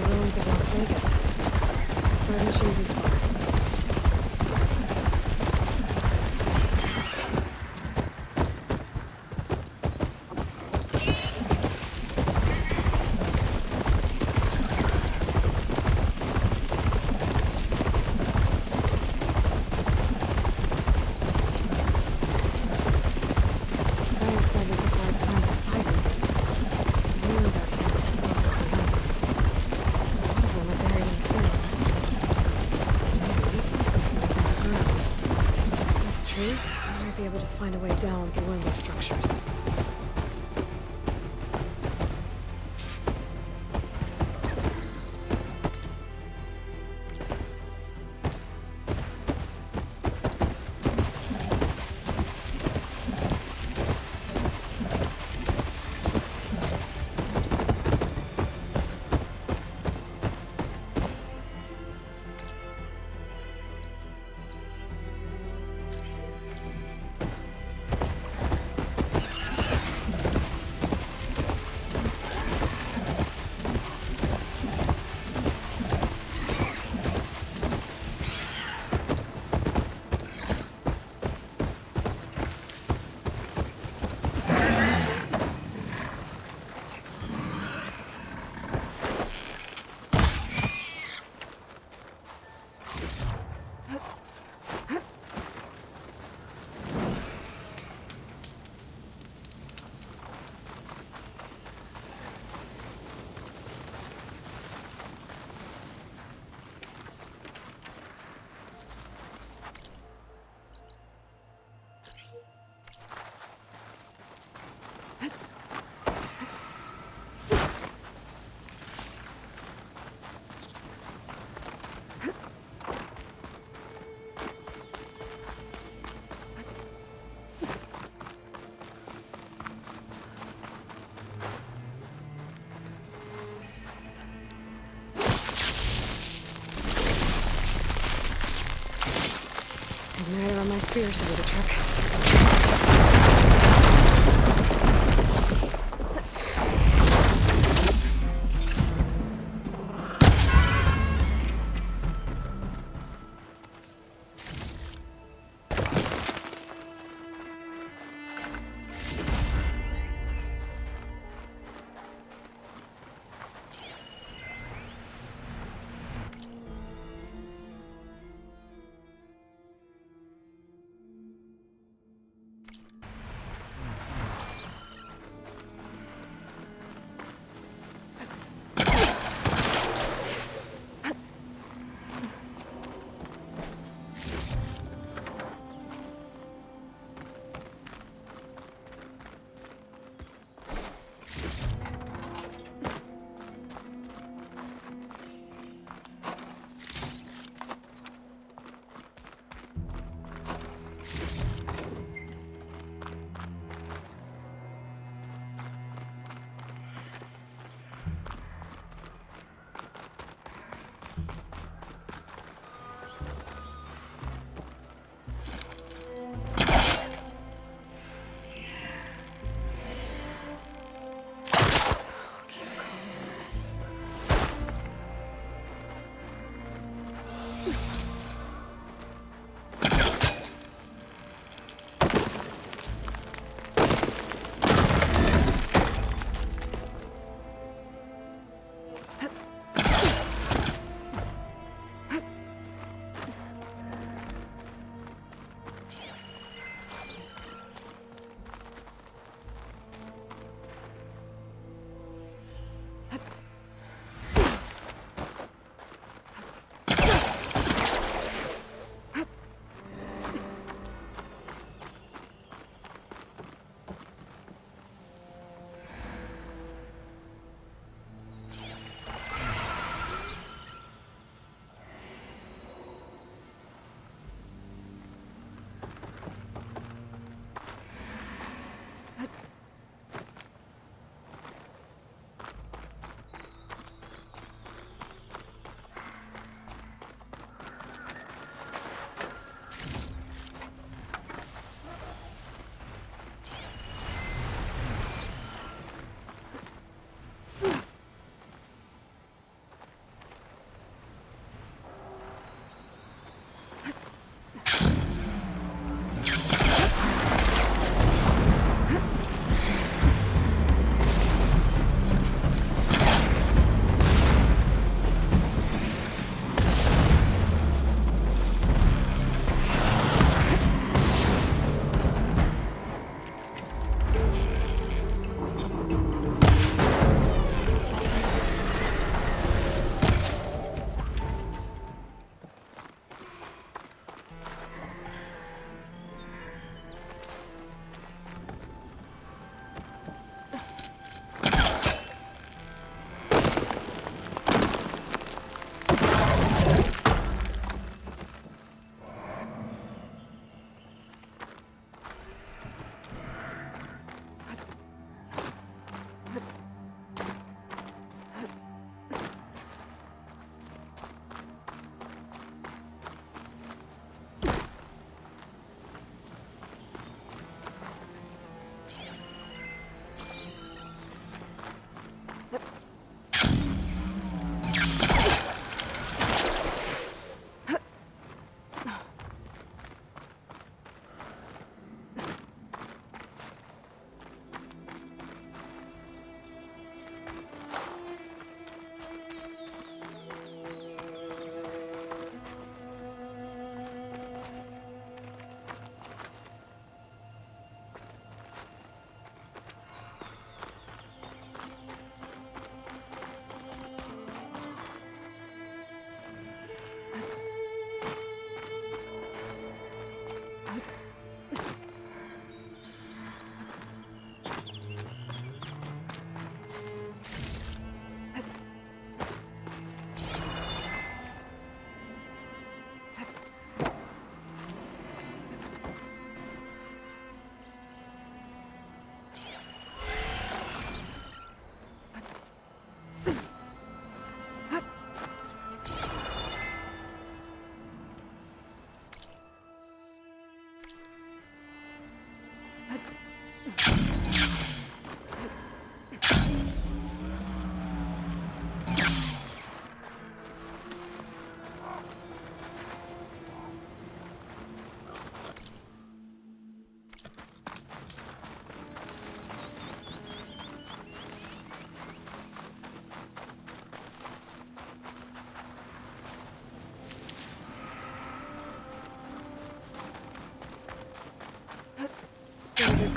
ruins of Las Vegas. So I shouldn't be far. Find a way down through one of these structures. Neither of my spears to do the trick.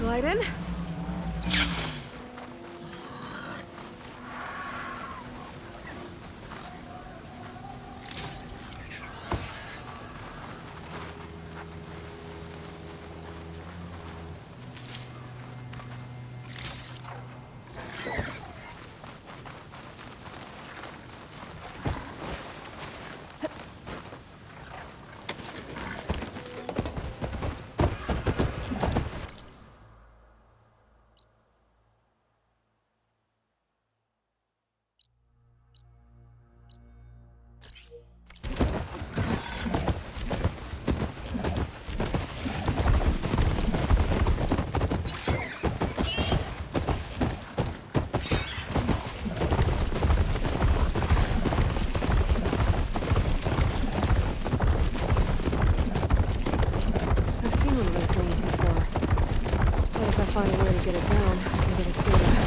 Glide in. I've seen one of those drones before. But if I find a way to get it down, maybe it'll stay there.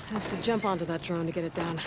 I have to jump onto that drone to get it down.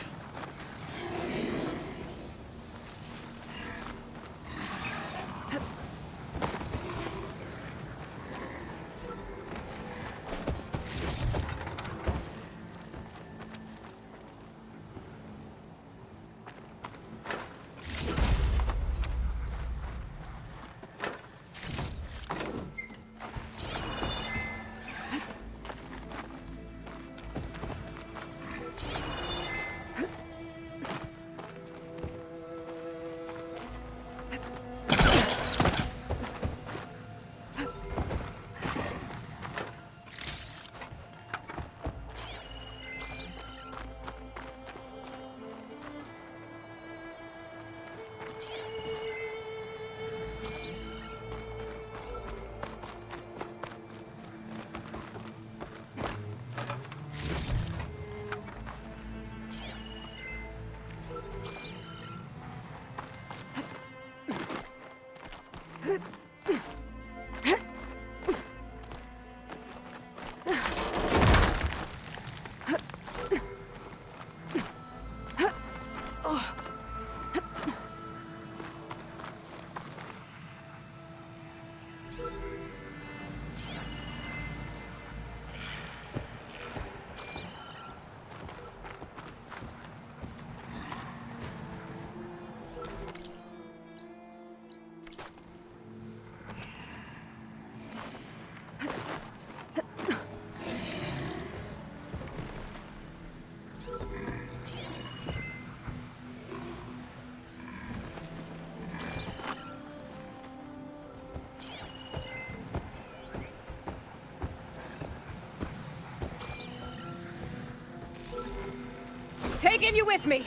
Taking you with me!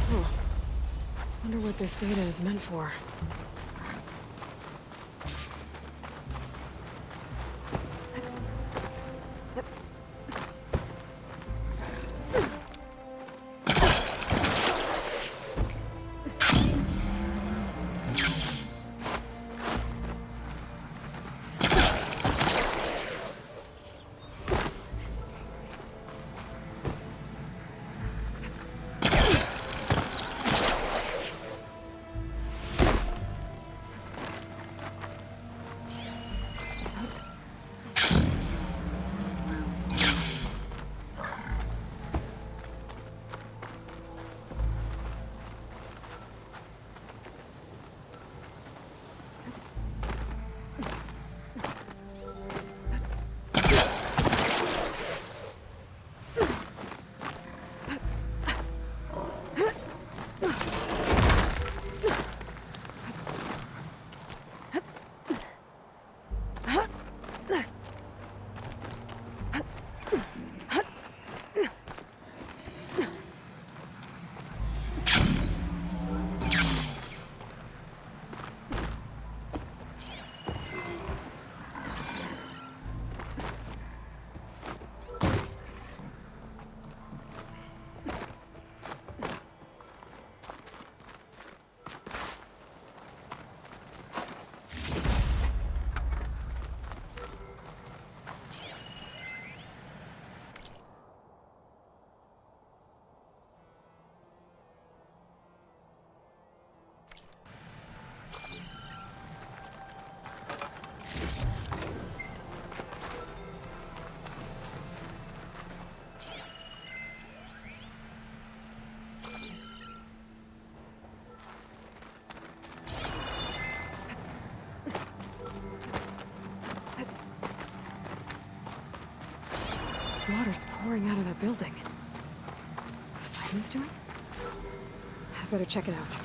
Huh. Wonder what this data is meant for. water's pouring out of that building. What Simon's doing? I better check it out.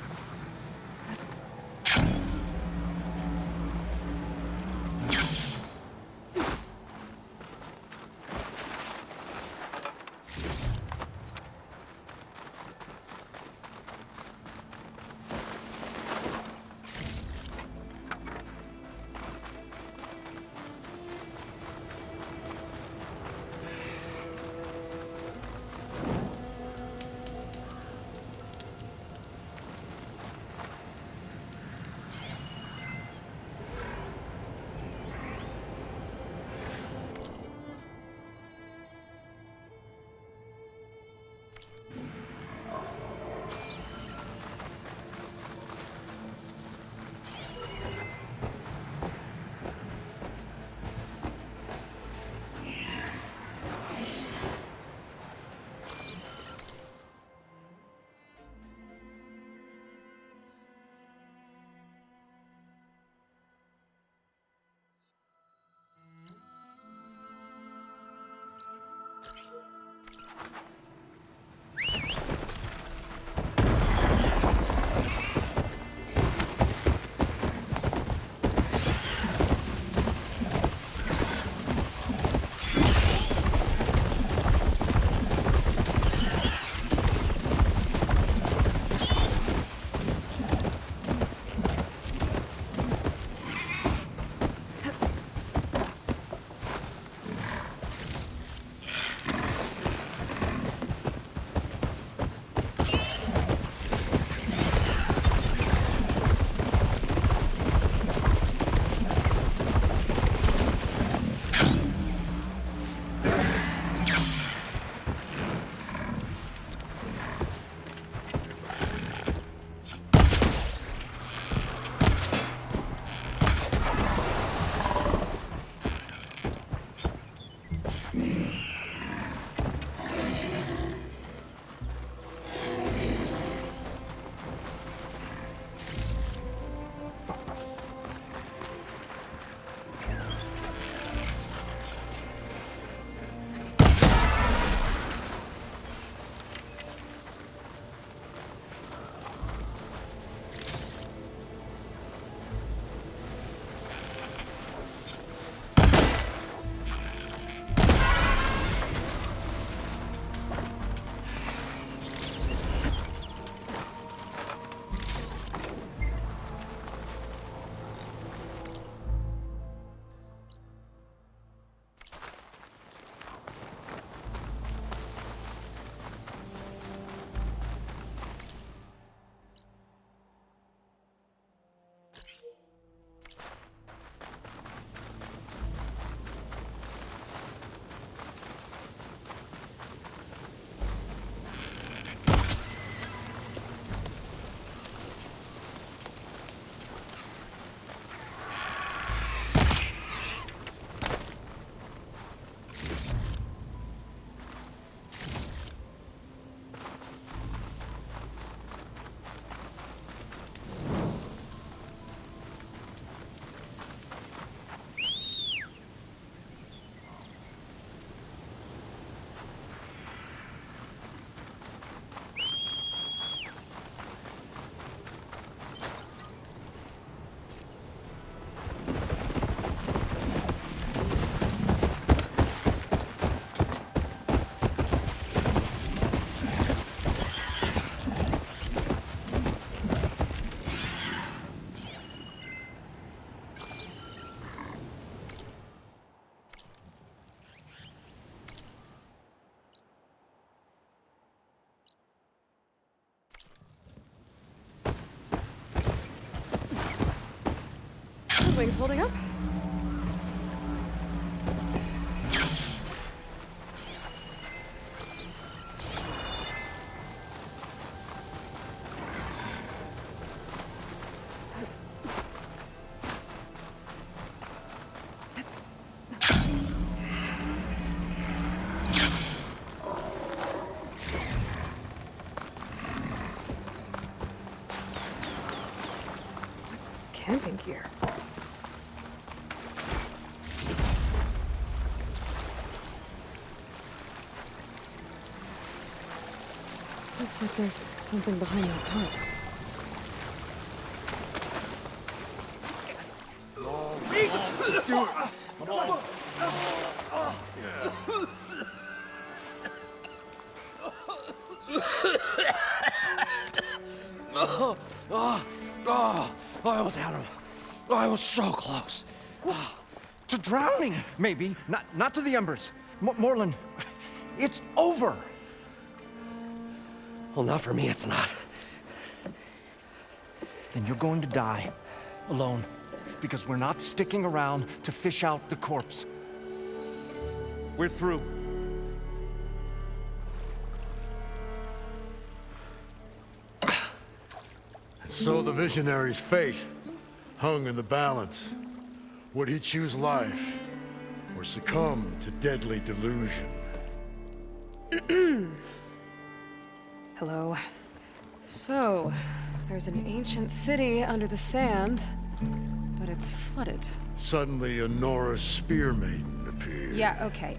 Wings holding up? Camping gear. Looks like there's something behind that tarp. I almost had him. I was so close. To drowning, maybe. Not to the embers. Moreland, it's over. Well, not for me, it's not. Then you're going to die. Alone. Because we're not sticking around to fish out the corpse. We're through. So the visionary's fate hung in the balance. Would he choose life or succumb to deadly delusion? Hello. So, there's an ancient city under the sand, but it's flooded. Suddenly, a Norse spear maiden appeared. Yeah, okay.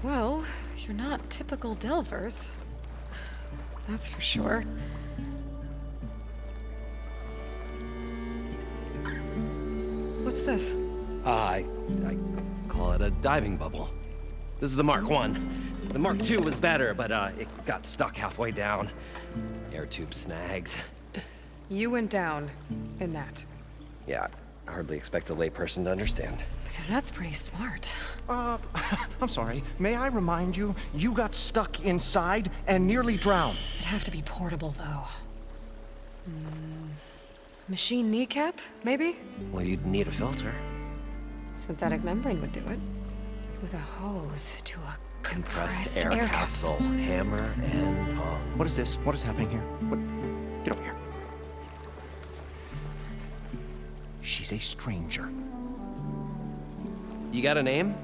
Well, you're not typical Delvers. That's for sure. What's this? I call it a diving bubble. This is the Mark I. The Mark II was better, but it got stuck halfway down. Air tube snagged. You went down in that. Yeah, I hardly expect a layperson to understand. Because that's pretty smart. I'm sorry. May I remind you, you got stuck inside and nearly drowned. It'd have to be portable, though. Machine kneecap, maybe? Well, you'd need a filter. Synthetic membrane would do it. With a hose to a Compressed air capsule. Hammer and tongs. What is this? What is happening here? What? Get over here. She's a stranger. You got a name?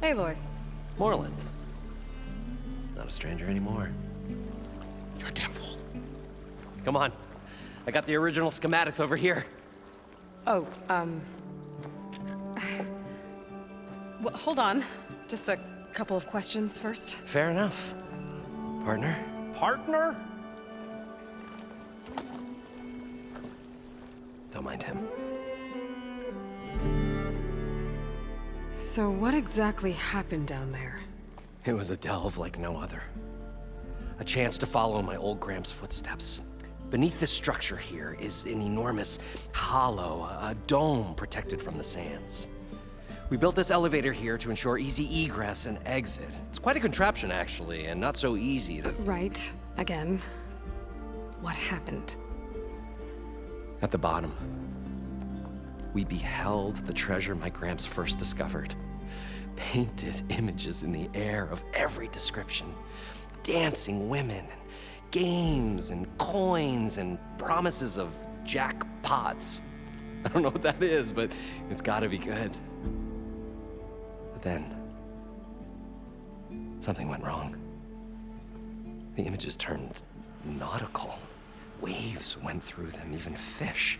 Aloy. Moreland. Not a stranger anymore. You're a damn fool. Come on. I got the original schematics over here. Oh, well, hold on. Just a couple of questions first. Fair enough. Partner? Partner? Don't mind him. So what exactly happened down there? It was a delve like no other. A chance to follow my old Gram's footsteps. Beneath this structure here is an enormous hollow, a dome protected from the sands. We built this elevator here to ensure easy egress and exit. It's quite a contraption, actually, and not so easy to... Right. Again. What happened? At the bottom, we beheld the treasure my Gramps first discovered. Painted images in the air of every description. Dancing women, games and coins and promises of jackpots. I don't know what that is, but it's gotta be good. But then, something went wrong. The images turned nautical. Waves went through them, even fish.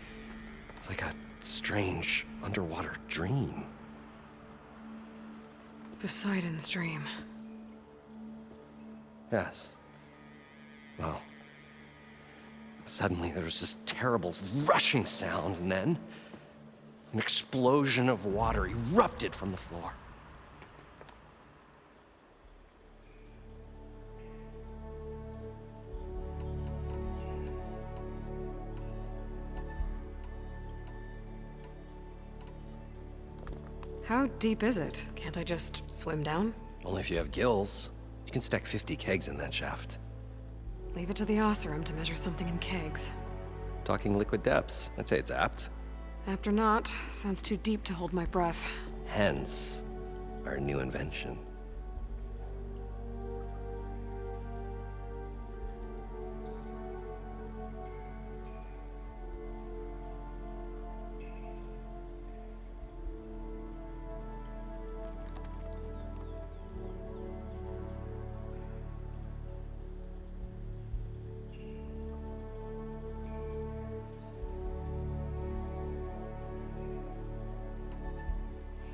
Like a strange underwater dream. Poseidon's dream. Yes. Well, suddenly there was this terrible rushing sound, and then an explosion of water erupted from the floor. How deep is it? Can't I just swim down? Only if you have gills. You can stack 50 kegs in that shaft. Leave it to the Osseram to measure something in kegs. Talking liquid depths, I'd say it's apt. After not, sounds too deep to hold my breath. Hence, our new invention.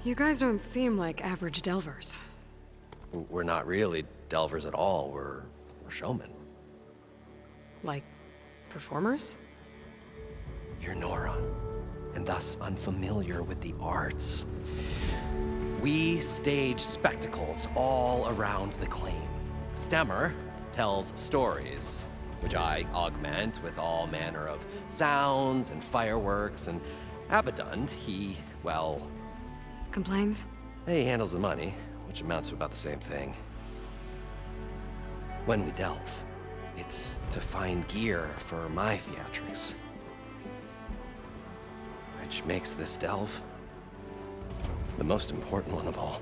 You guys don't seem like average delvers. We're not really delvers at all were showmen. Like, performers? You're Nora, and thus unfamiliar with the arts. We stage spectacles all around the claim. Stemmer tells stories, which I augment with all manner of sounds and fireworks, and Abaddon, he, well... Complains? He handles the money, which amounts to about the same thing. When we delve, it's to find gear for my theatrics. Which makes this delve the most important one of all.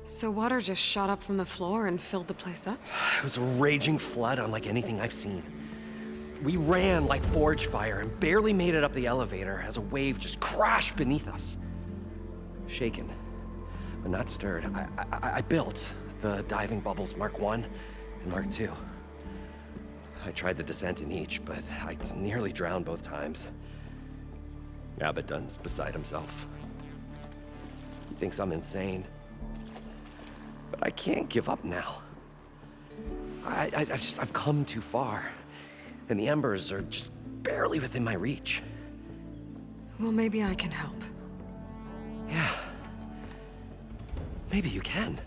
So water just shot up from the floor and filled the place up? It was a raging flood unlike anything I've seen. We ran like forge fire and barely made it up the elevator as a wave just crashed beneath us. Shaken, but not stirred, I built the diving bubbles Mark I and Mark II. I tried the descent in each, but I nearly drowned both times. Abaddon's beside himself. He thinks I'm insane. But I can't give up now. I've come too far. And the embers are just barely within my reach. Well, maybe I can help. Yeah. Maybe you can.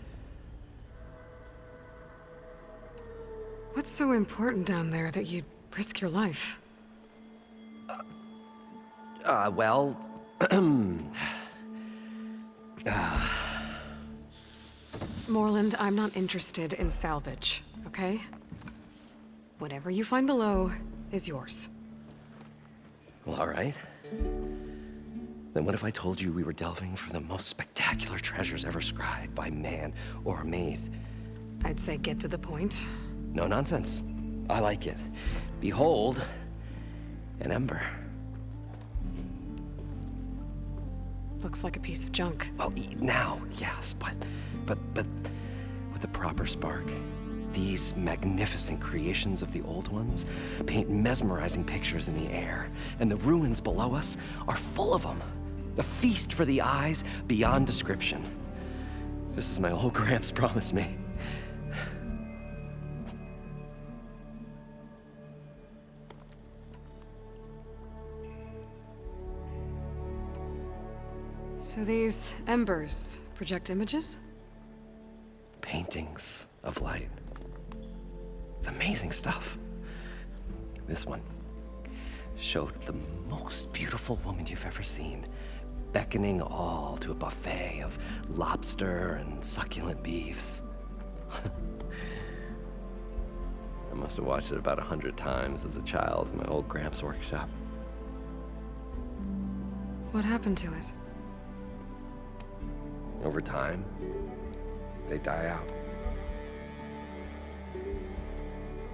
What's so important down there that you'd risk your life? Well... Moreland, I'm not interested in salvage, okay? Whatever you find below is yours. Well, all right. Then what if I told you we were delving for the most spectacular treasures ever scribed by man or maid? I'd say get to the point. No nonsense. I like it. Behold, an ember. Looks like a piece of junk. Well, now, yes, but with a proper spark. These magnificent creations of the old ones paint mesmerizing pictures in the air, and the ruins below us are full of them. A feast for the eyes beyond description. Just as my old Gramps promised me. So these embers project images? Paintings of light. It's amazing stuff. This one showed the most beautiful woman you've ever seen, beckoning all to a buffet of lobster and succulent beefs. I must have watched it about 100 times as a child in my old Gramps' workshop. What happened to it? Over time, they die out.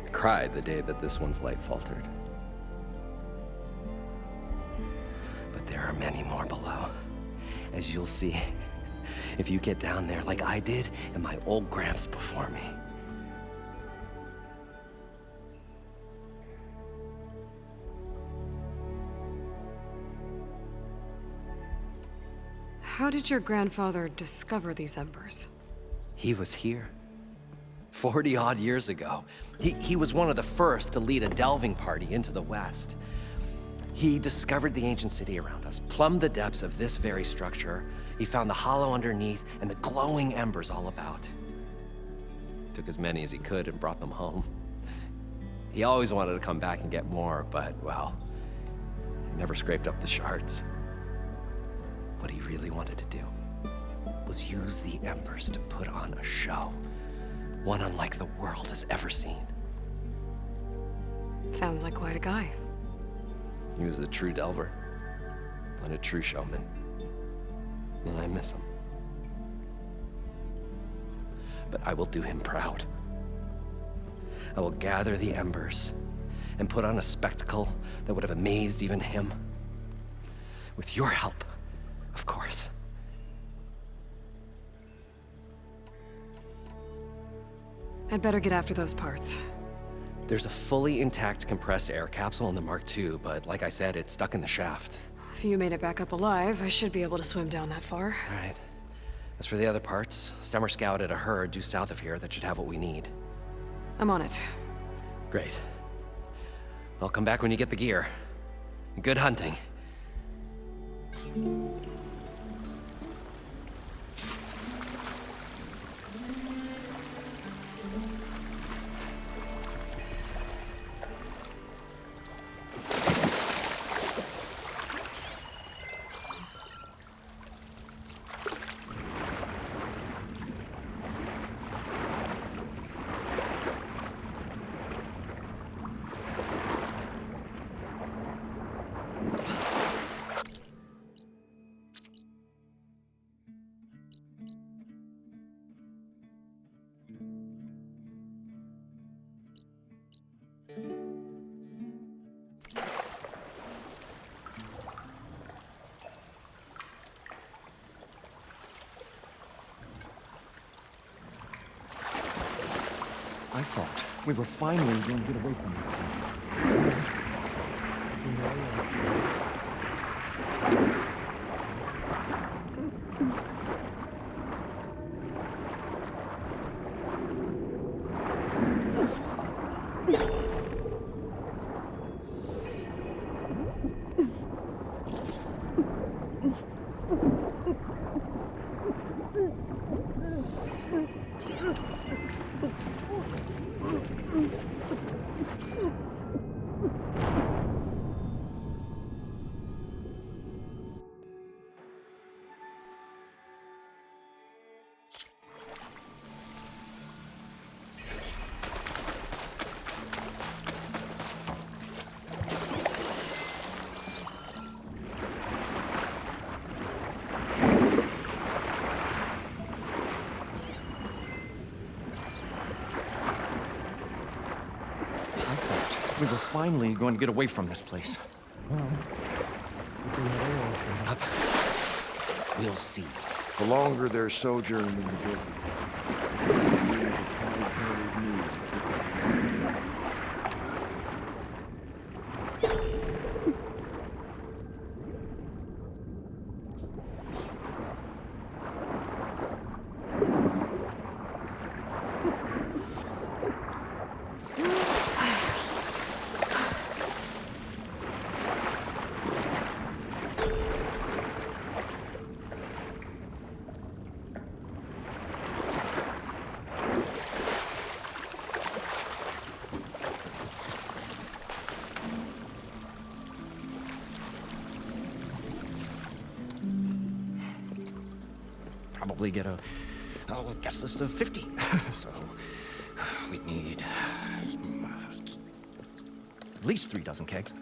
I cried the day that this one's light faltered. But there are many more below, as you'll see if you get down there like I did and my old Gramps before me. How did your grandfather discover these embers? He was here. 40-odd years ago. He was one of the first to lead a delving party into the West. He discovered the ancient city around us, plumbed the depths of this very structure. He found the hollow underneath and the glowing embers all about. Took as many as he could and brought them home. He always wanted to come back and get more, but, well, he never scraped up the shards. What he really wanted to do was use the embers to put on a show, one unlike the world has ever seen. Sounds like quite a guy. He was a true delver and a true showman, and I miss him. But I will do him proud. I will gather the embers and put on a spectacle that would have amazed even him. With your help, of course. I'd better get after those parts. There's a fully intact compressed air capsule in the Mark II, but like I said, it's stuck in the shaft. If you made it back up alive, I should be able to swim down that far. All right. As for the other parts, Stemmer scouted a herd due south of here that should have what we need. I'm on it. Great. I'll come back when you get the gear. Good hunting. I thought we were finally going to get away from it. I thought we were finally going to get away from this place. We'll see. The longer their sojourn in the desert, probably get a guest list of 50. So we'd need at least 3 dozen kegs.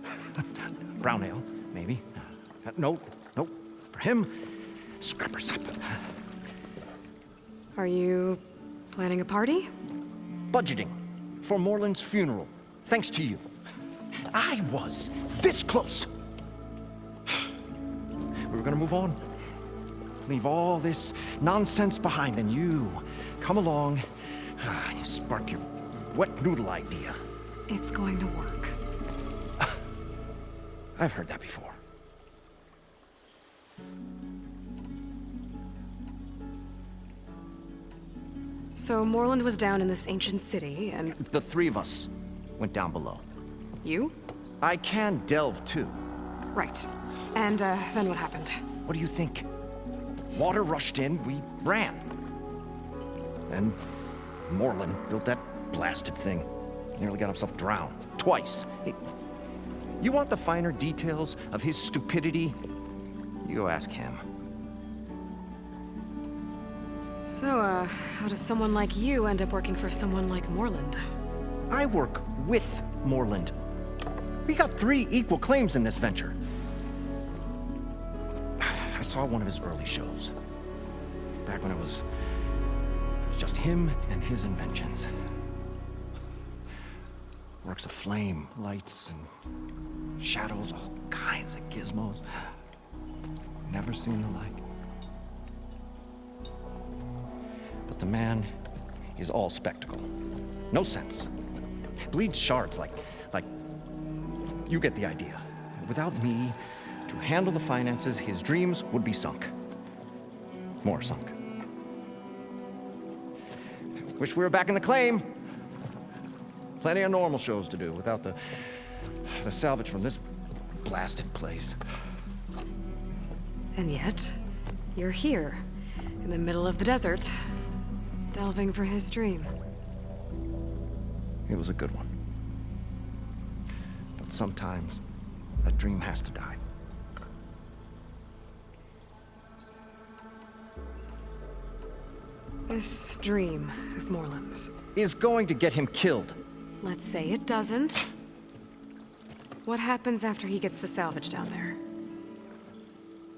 Brown ale, maybe. Nope. For him, scrapper sap. Are you planning a party? Budgeting for Moreland's funeral, thanks to you. I was this close. We were gonna move on. Leave all this nonsense behind, and you come along, you spark your wet noodle idea. It's going to work. I've heard that before. So Moreland was down in this ancient city, and The 3 of us went down below. you? I can delve too. Right. And then what happened? What do you think? Water rushed in, we ran. Then Moreland built that blasted thing. Nearly got himself drowned. Twice. You want the finer details of his stupidity? You go ask him. So, how does someone like you end up working for someone like Moreland? I work with Moreland. We got 3 equal claims in this venture. I saw one of his early shows. Back when it was just him and his inventions. Works of flame, lights, and shadows, all kinds of gizmos. Never seen the like. But the man is all spectacle. No sense. Bleeds shards like... You get the idea. Without me, to handle the finances, his dreams would be sunk. More sunk. Wish we were back in the claim. Plenty of normal shows to do without the salvage from this blasted place. And yet, you're here, in the middle of the desert, delving for his dream. It was a good one. But sometimes, a dream has to die. This dream of Moreland's. Is going to get him killed. Let's say it doesn't. What happens after he gets the salvage down there?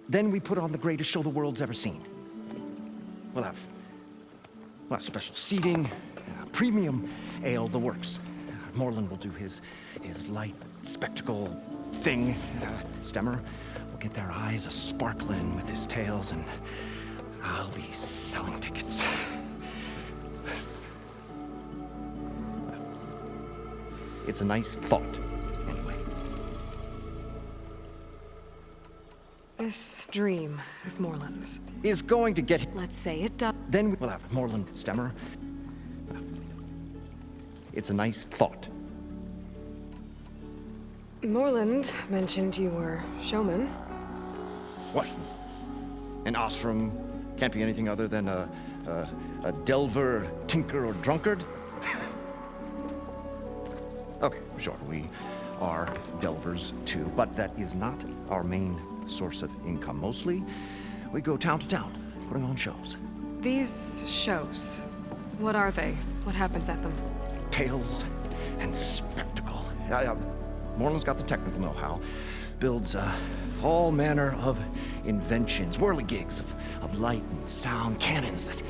Then we put on the greatest show the world's ever seen. We'll have special seating, premium ale, the works. Moreland will do his light spectacle thing. Stemmer will get their eyes a-sparkling with his tales, and I'll be selling tickets. It's a nice thought, anyway. This dream of Moreland's. Is going to get... Let's say it does. Then we'll have Moreland, Stemmer. It's a nice thought. Moreland mentioned you were showman. What? An Ostrom can't be anything other than a delver, tinker, or drunkard? Okay, sure, we are delvers too, but that is not our main source of income. Mostly, we go town to town, putting on shows. These shows, what are they? What happens at them? Tales and spectacle. Moreland's got the technical know-how. Builds all manner of inventions, whirligigs of light and sound, cannons that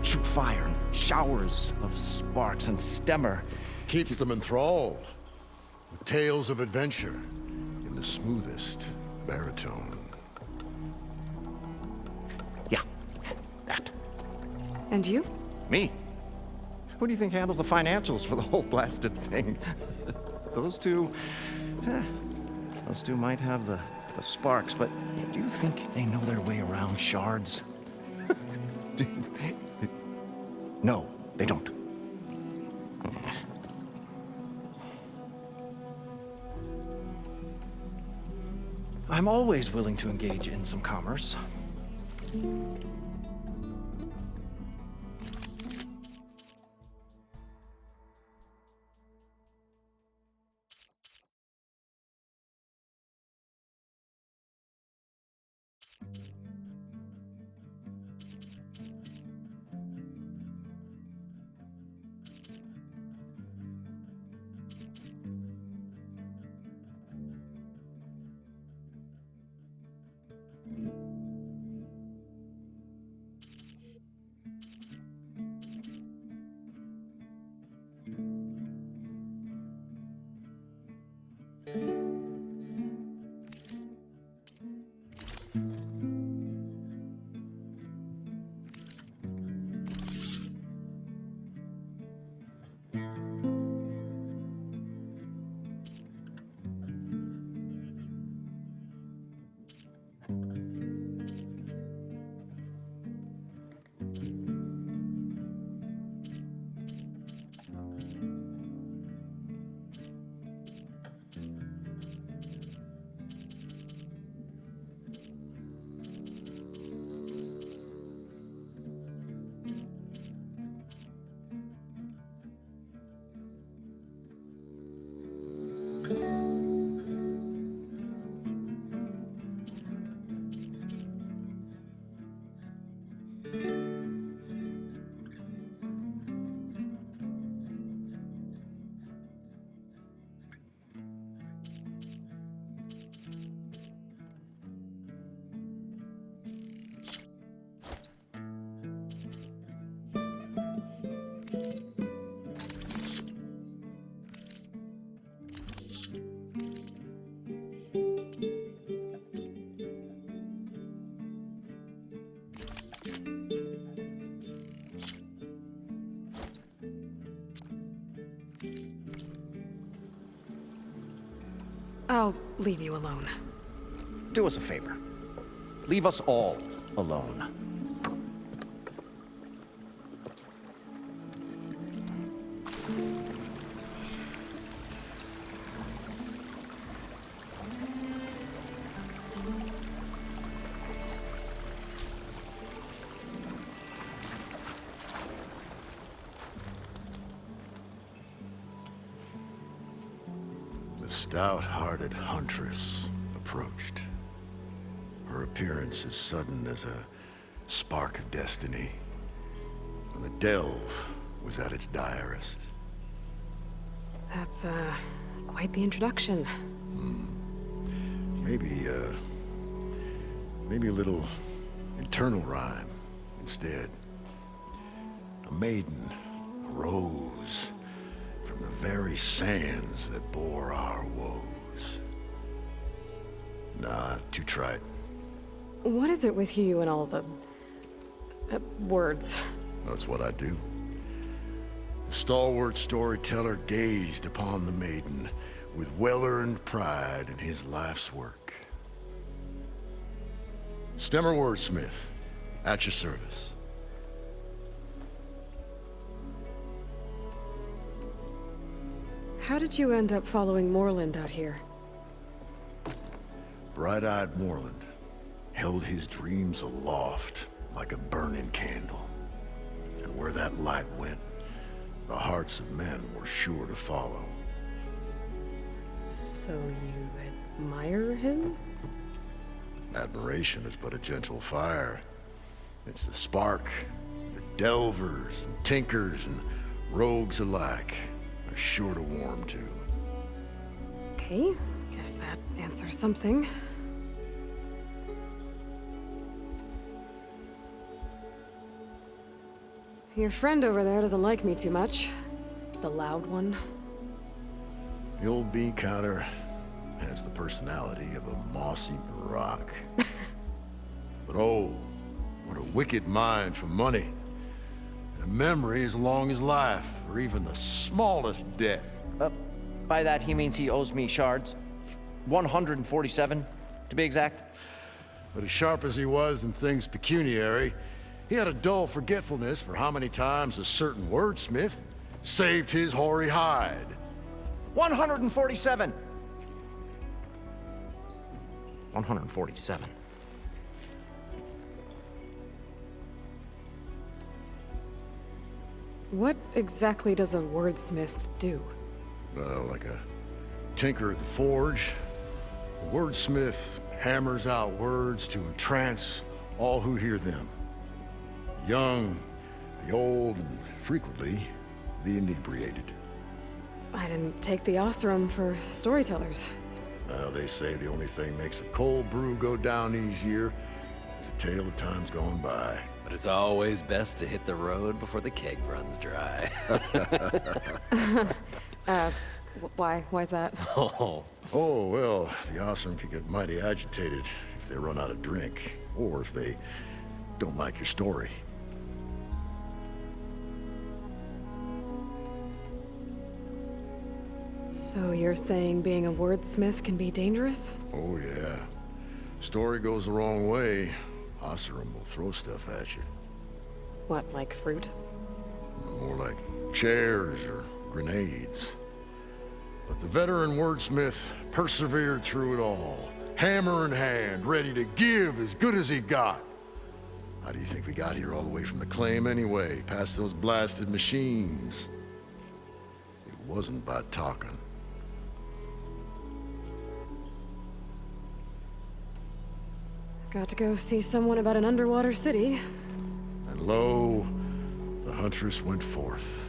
shoot fire, and showers of sparks, and Stemmer Keeps them enthralled with tales of adventure in the smoothest baritone. Yeah, that. And you? Me? Who do you think handles the financials for the whole blasted thing? Those two might have the sparks, but do you think they know their way around shards? No, they don't. I'm always willing to engage in some commerce. I'll leave you alone. Do us a favor. Leave us all alone. The stout-hearted huntress approached. Her appearance as sudden as a spark of destiny, when the delve was at its direst. That's, quite the introduction. Maybe a little internal rhyme instead. A maiden arose from the very sands that bore our woes. Nah, too trite. What is it with you and all the... words? That's what I do. The stalwart storyteller gazed upon the maiden with well-earned pride in his life's work. Stemmer wordsmith, at your service. How did you end up following Moreland out here? Bright-eyed Moreland held his dreams aloft like a burning candle. And where that light went, the hearts of men were sure to follow. So you admire him? Admiration is but a gentle fire. It's the spark that delvers and tinkers and rogues alike are sure to warm to. Okay, guess that answers something. Your friend over there doesn't like me too much. The loud one. The old bee counter has the personality of a moss-eaten rock. But oh, what a wicked mind for money. And a memory as long as life, or even the smallest debt. By that, he means he owes me shards. 147, to be exact. But as sharp as he was in things pecuniary, he had a dull forgetfulness for how many times a certain wordsmith saved his hoary hide. 147! 147. What exactly does a wordsmith do? Like a tinker at the forge, a wordsmith hammers out words to entrance all who hear them. The young, the old, and frequently, the inebriated. I didn't take the Osram for storytellers. They say the only thing makes a cold brew go down easier is a tale of times gone by. But it's always best to hit the road before the keg runs dry. Why? Why's that? Oh, Oh, well, the Osram can get mighty agitated if they run out of drink, or if they don't like your story. So you're saying being a wordsmith can be dangerous? Oh, yeah. Story goes the wrong way, Osram will throw stuff at you. What, like fruit? More like chairs or grenades. But the veteran wordsmith persevered through it all, hammer in hand, ready to give as good as he got. How do you think we got here all the way from the claim anyway, past those blasted machines? It wasn't by talking. Got to go see someone about an underwater city. And lo, the huntress went forth.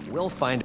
We'll find...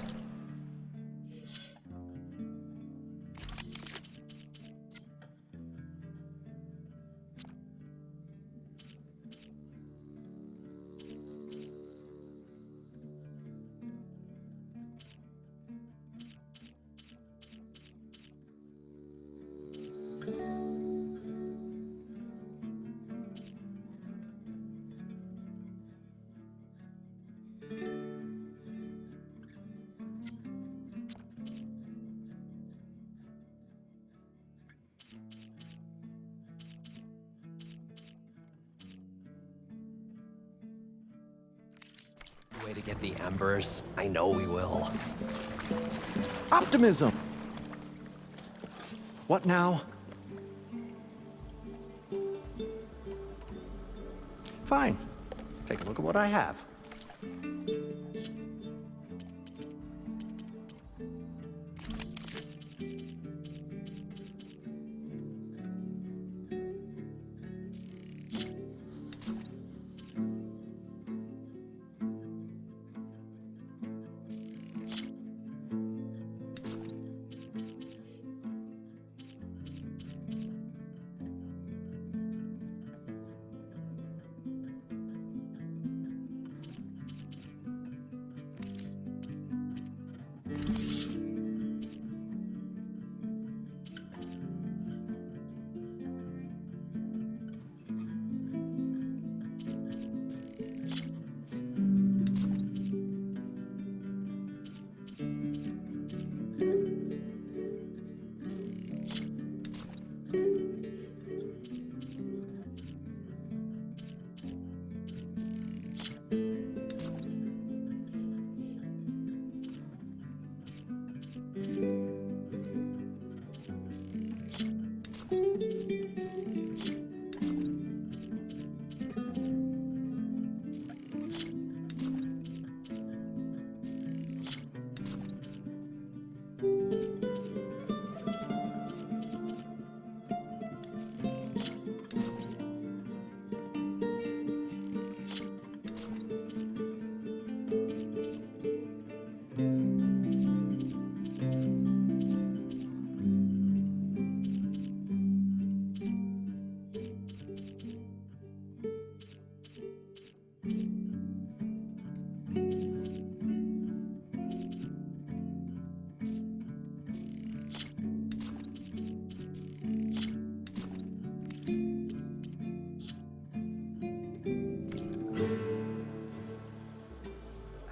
Way to get the embers. I know we will. Optimism! What now? Fine. Take a look at what I have.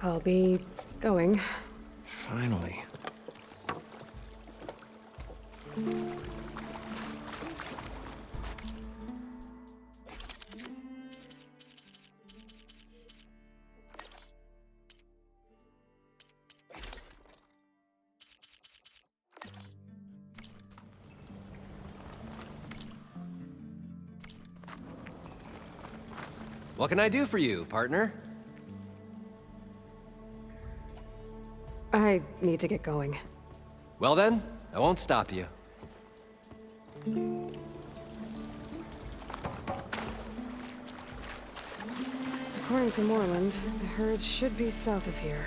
I'll be going. Finally. What can I do for you, partner? I need to get going. Well then, I won't stop you. According to Moreland, the herd should be south of here.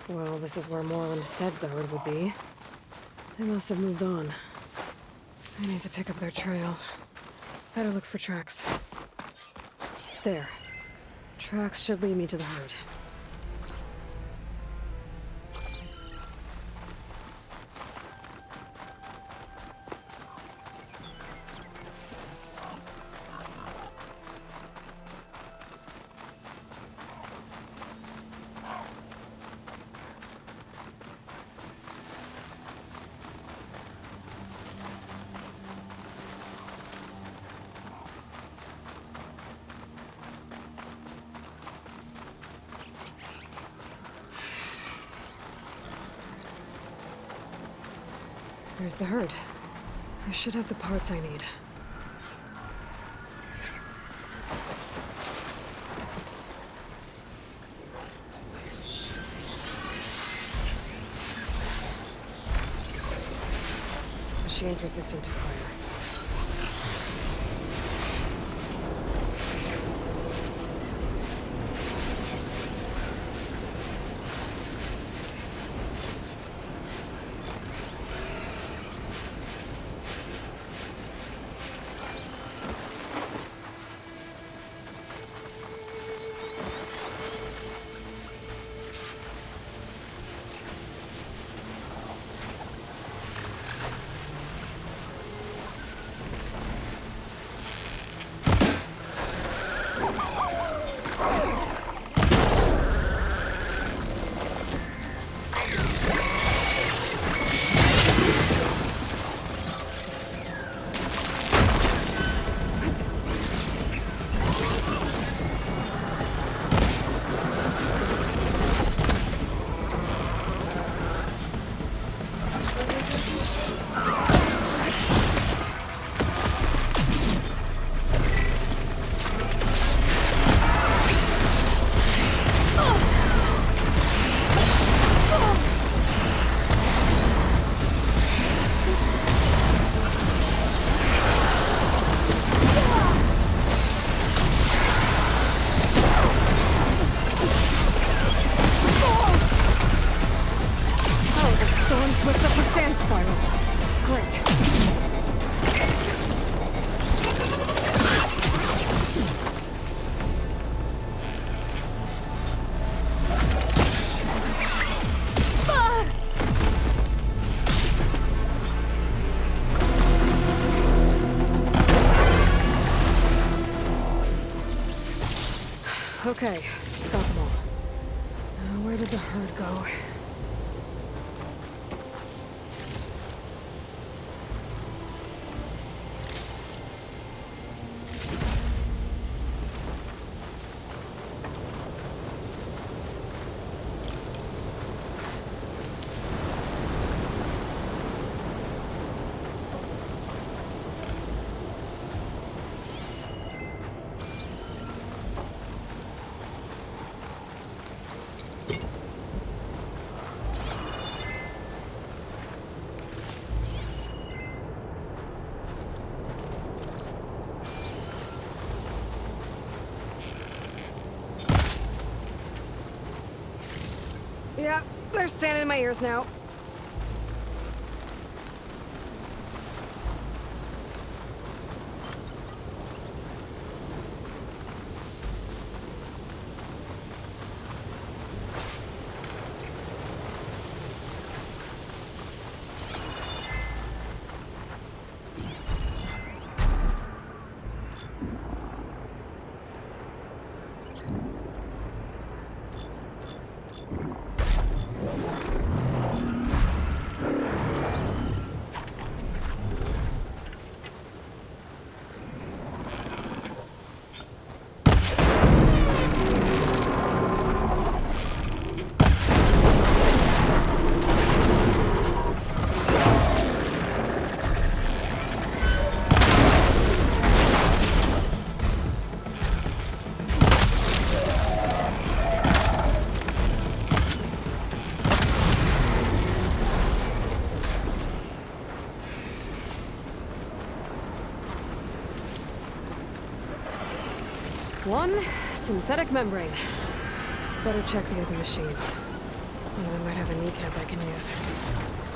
Well, this is where Moreland said the herd would be. They must have moved on. I need to pick up their trail. Better look for tracks. There. Tracks should lead me to the herd. There's the herd. I should have the parts I need. Machine's resistant to fire. Swift up the sand spiral. Great. Okay, got them all. Now, where did the herd go? Yeah, there's sand in my ears now. One synthetic membrane. Better check the other machines. One of them might have a kneecap I can use.